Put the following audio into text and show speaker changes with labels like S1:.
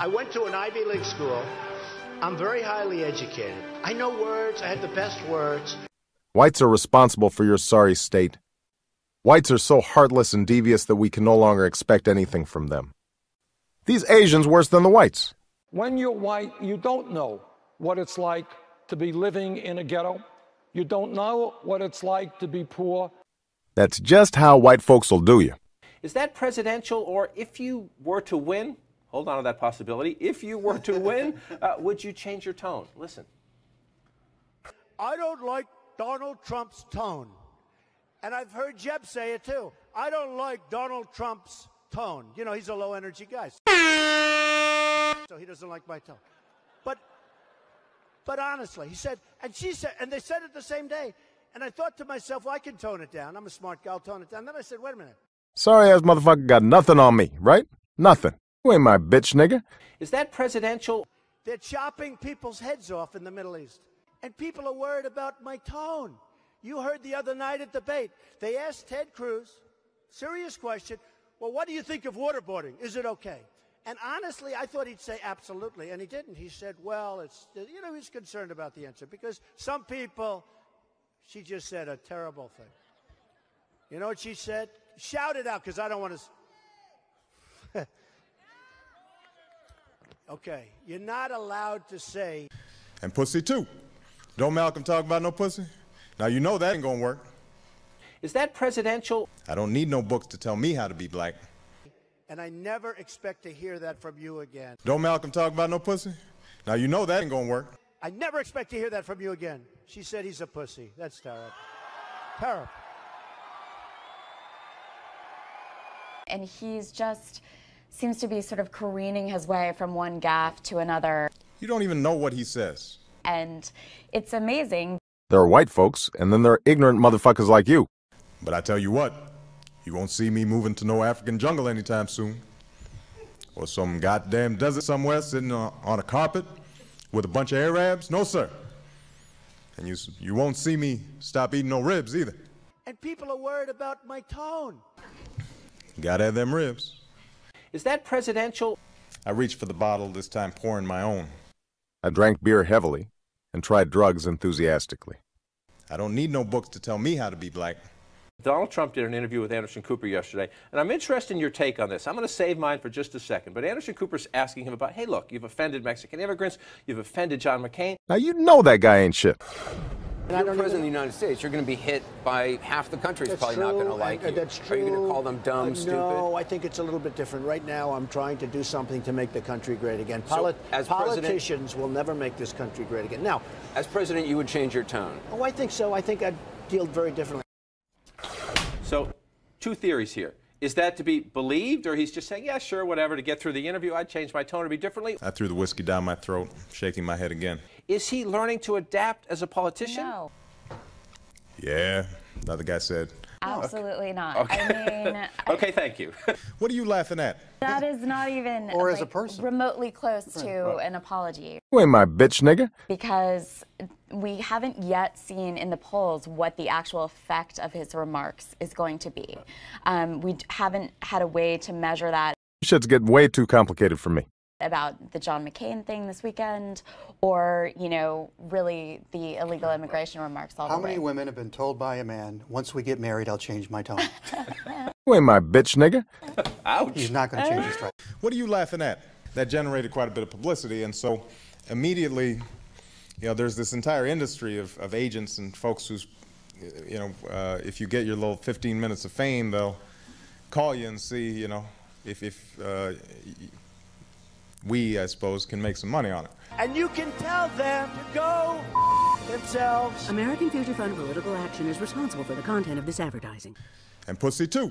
S1: I went to an Ivy League school. I'm very highly educated. I know words. I have the best words.
S2: Whites are responsible for your sorry state. Whites are so heartless and devious that we can no longer expect anything from them. These Asians worse than the whites.
S3: When you're white, you don't know what it's like to be living in a ghetto. You don't know what it's like to be poor.
S2: That's just how white folks will do you.
S4: Is that presidential, or if you were to win, hold on to that possibility, if you were to win, would you change your tone? Listen.
S1: I don't like Donald Trump's tone. And I've heard Jeb say it too. I don't like Donald Trump's tone. You know, he's a low energy guy. So he doesn't like my tone. But honestly, he said, and she said, and they said it the same day. And I thought to myself, well, I can tone it down. I'm a smart guy, I'll tone it down. Then I said, wait a minute.
S2: Sorry-ass motherfucker got nothing on me, right? Nothing. You ain't my bitch, nigga.
S4: Is that presidential?
S1: They're chopping people's heads off in the Middle East. And people are worried about my tone. You heard the other night at debate. They asked Ted Cruz, serious question, well, what do you think of waterboarding? Is it okay? And honestly, I thought he'd say absolutely, and he didn't. He said, well, it's, you know, he's concerned about the answer because some people, she just said a terrible thing. You know what she said? Shout it out because I don't want to. Okay, you're not allowed to say.
S5: And pussy too. Don't Malcolm talk about no pussy? Now you know that ain't gonna work.
S4: Is that presidential?
S5: I don't need no books to tell me how to be black.
S1: And I never expect to hear that from you again.
S5: Don't Malcolm talk about no pussy? Now you know that ain't gonna work.
S1: I never expect to hear that from you again. She said he's a pussy. That's terrible. Terrible.
S6: And he's just seems to be sort of careening his way from one gaffe to another.
S5: You don't even know what he says.
S6: And it's amazing.
S2: There are white folks, and then there are ignorant motherfuckers like you.
S5: But I tell you what, you won't see me moving to no African jungle anytime soon. Or some goddamn desert somewhere sitting on a carpet with a bunch of Arabs. No, sir. And you won't see me stop eating no ribs either.
S1: And people are worried about my tone.
S5: Gotta have them ribs.
S4: Is that presidential?
S5: I reached for the bottle, this time pouring my own.
S2: I drank beer heavily and tried drugs enthusiastically.
S5: I don't need no books to tell me how to be black.
S4: Donald Trump did an interview with Anderson Cooper yesterday, and I'm interested in your take on this. I'm going to save mine for just a second, but Anderson Cooper's asking him about, hey, look, you've offended Mexican immigrants, you've offended John McCain.
S2: Now you know that guy ain't shit.
S7: If you're president of the United States, you're going to be hit by half the country's probably not going to like you.
S1: That's true.
S7: Are you going to call them dumb, stupid?
S1: No, I think it's a little bit different. Right now, I'm trying to do something to make the country great again.
S7: So, as
S1: politicians will never make this country great again. Now,
S7: as president, you would change your tone.
S1: Oh, I think so. I think I'd deal very differently.
S4: So, two theories here. Is that to be believed, or he's just saying, yeah, sure, whatever, to get through the interview, I'd change my tone to be differently?
S5: I threw the whiskey down my throat, shaking my head again.
S4: Is he learning to adapt as a politician?
S6: No.
S5: Yeah, the other guy said.
S6: Absolutely not.
S4: Okay.
S6: I mean,
S4: okay, thank you.
S5: What are you laughing at?
S6: that is not even
S8: Or as a person.
S6: remotely close to an apology.
S2: You ain't my bitch, nigga.
S6: Because we haven't yet seen in the polls what the actual effect of his remarks is going to be. We haven't had a way to measure that.
S2: Shit's getting way too complicated for me.
S6: About the John McCain thing this weekend, or, you know, really the illegal immigration remarks all the way.
S8: How many women have been told by a man, once we get married, I'll change my tone?
S2: You ain't my bitch, nigga.
S4: Ouch.
S8: He's not going to change his strike.
S5: What are you laughing at? That generated quite a bit of publicity, and so immediately, you know, there's this entire industry of agents and folks who's, you know, if you get your little 15 minutes of fame, they'll call you and see, you know, if we, I suppose, can make some money on it.
S1: And you can tell them to go themselves.
S9: American Future Fund Political Action is responsible for the content of this advertising.
S5: And pussy too.